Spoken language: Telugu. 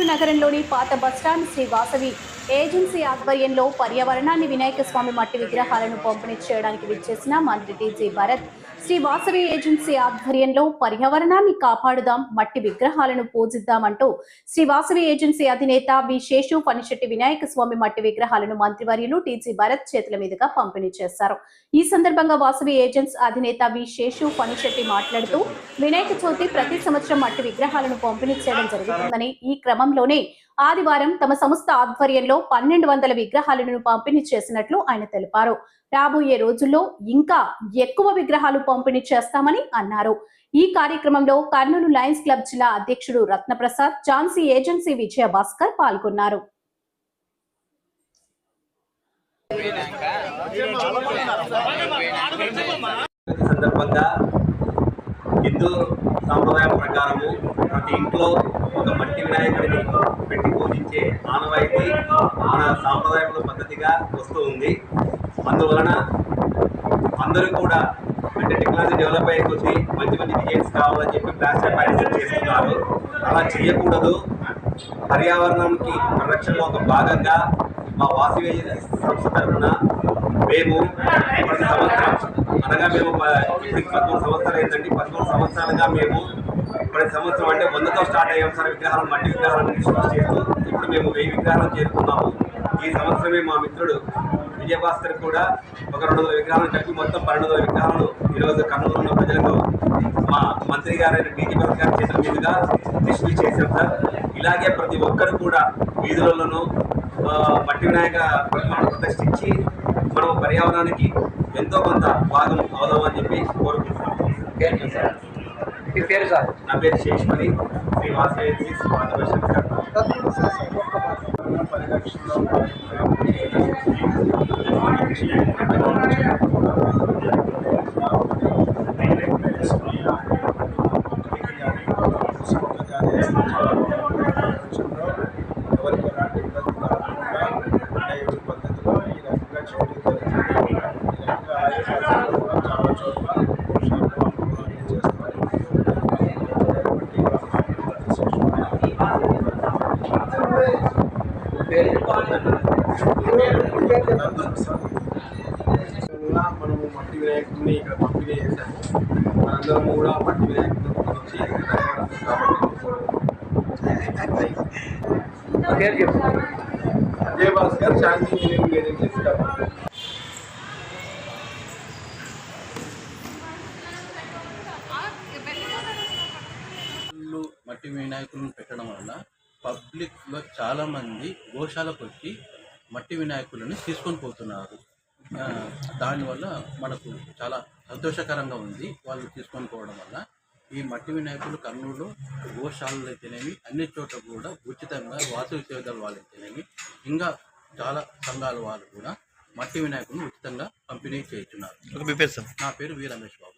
కర్నూలు నగరంలోని పాత బస్టాండ్ శ్రీ వాసవి ఏజెన్సీ ఆధ్వర్యంలో పర్యావరణాన్ని వినాయక స్వామి మట్టి విగ్రహాలను పంపిణీ చేయడానికి విచ్చేసిన మంత్రి టీజీ భరత్ శ్రీ వాసవి ఏజెన్సీ ఆధ్వర్యంలో పర్యావరణాన్ని కాపాడుదాం, మట్టి విగ్రహాలను పూజిద్దామంటూ శ్రీ వాసవి ఏజెన్సీ అధినేత వి శేషు పనిశెట్టి వినాయక స్వామి మట్టి విగ్రహాలను మంత్రివర్యులు టీజీ భరత్ చేతుల మీదుగా పంపిణీ చేశారు. ఈ సందర్భంగా వాసవి ఏజెన్సీ అధినేత వి శేషు పనిశెట్టి మాట్లాడుతూ వినాయక చవితి ప్రతి సంవత్సరం మట్టి విగ్రహాలను పంపిణీ చేయడం జరుగుతుందని, ఈ క్రమంలోనే ఆదివారం తమ సంస్థ ఆధ్వర్యంలో 1200 విగ్రహాలను పంపిణీ చేసినట్లు ఆయన తెలిపారు. రాబోయే రోజుల్లో ఇంకా ఎక్కువ విగ్రహాలు పంపిణీ చేస్తామని అన్నారు. ఈ కార్యక్రమంలో కర్నూలు లయన్స్ క్లబ్ జిల్లా అధ్యక్షుడు రత్నప్రసాద్, ఝాన్సీ ఏజెన్సీ విజయ భాస్కర్ పాల్గొన్నారు. హిందూ సాంప్రదాయం ప్రకారము ప్రతి ఇంట్లో ఒక మట్టి వినాయకుడిని పెట్టి పూజించే ఆనవాయితీ మన సాంప్రదాయంలో పద్ధతిగా వస్తూ ఉంది. అందువలన అందరూ కూడా అంటే టెక్నాలజీ డెవలప్ అయ్యే కొద్దీ మంచి మంచి డిజైన్స్ కావాలని చెప్పి ప్లాస్టర్ ప్యారిజన్ చేస్తున్నారు. అలా చేయకూడదు. పర్యావరణానికి పరిరక్షణలో ఒక భాగంగా మా వాసవి సంస్థ తరఫున మేము ప్రతి సంవత్సరం అనగా మేము ఇప్పటికి 13 సంవత్సరాలు అయిందండి. 13 సంవత్సరాలుగా మేము ప్రతి సంవత్సరం అంటే 100తో స్టార్ట్ అయ్యాం సార్ విగ్రహాలను, మట్టి విగ్రహాలను సృష్టి చేస్తూ ఇప్పుడు మేము 1000 విగ్రహాలను చేరుకున్నాము. ఈ సంవత్సరమే మా మిత్రుడు విజయభాస్కర్ కూడా ఒక 200 విగ్రహాలను కలిపి మొత్తం 1200 విగ్రహాలను ఈరోజు కర్నూలు ఉన్న ప్రజలకు మా మంత్రి గారైన టీజీ భరత్ గారి చేతుల మీదుగా డిస్ట్రిబ్యూట్ చేశాం సార్. ఇలాగే ప్రతి ఒక్కరు కూడా వీధులలోనూ మట్టి వినాయక ప్రతిమను ప్రతిష్ఠించి మనం పర్యావరణానికి ఎంతో కొంత భాగం అవుదామని చెప్పి కోరుకుంటున్నాం. నా పేరు శేష్మణి, శ్రీ వాసవి పరిరక్షణలో ఎవరికి ఎలాంటి ఇబ్బంది కాకుండా పద్ధతిలో ఈ రకంగా చేయడం జరుగుతుంది. ఈ రకంగా ఆయుర్వేదాలు కూడా చాలా చోట్ల మనము మట్టి వినాయకుడిని ఇక్కడ పంపిణీ చేశాము. మనందరం కూడా మట్టి వినాయకుడిని గురించి విజయ భాస్కర్, శాంతి ఇంజనీరింగ్ ఏజెన్సీస్ మట్టి వినాయకులను పెట్టడం వల్ల పబ్లిక్లో చాలామంది గోశాలకు వచ్చి మట్టి వినాయకులను తీసుకొని పోతున్నారు. దానివల్ల మనకు చాలా సంతోషకరంగా ఉంది. వాళ్ళు తీసుకొని పోవడం వల్ల ఈ మట్టి వినాయకులు కర్నూలు గోశాలలు అయితేనేమి అన్ని చోట్ల కూడా ఉచితంగా వాసవి సేవల వాళ్ళు అయితేనేమి ఇంకా చాలా సంఘాల వాళ్ళు కూడా మట్టి వినాయకులను ఉచితంగా పంపిణీ చేస్తున్నారు. నా పేరు వి రమేష్ బాబు.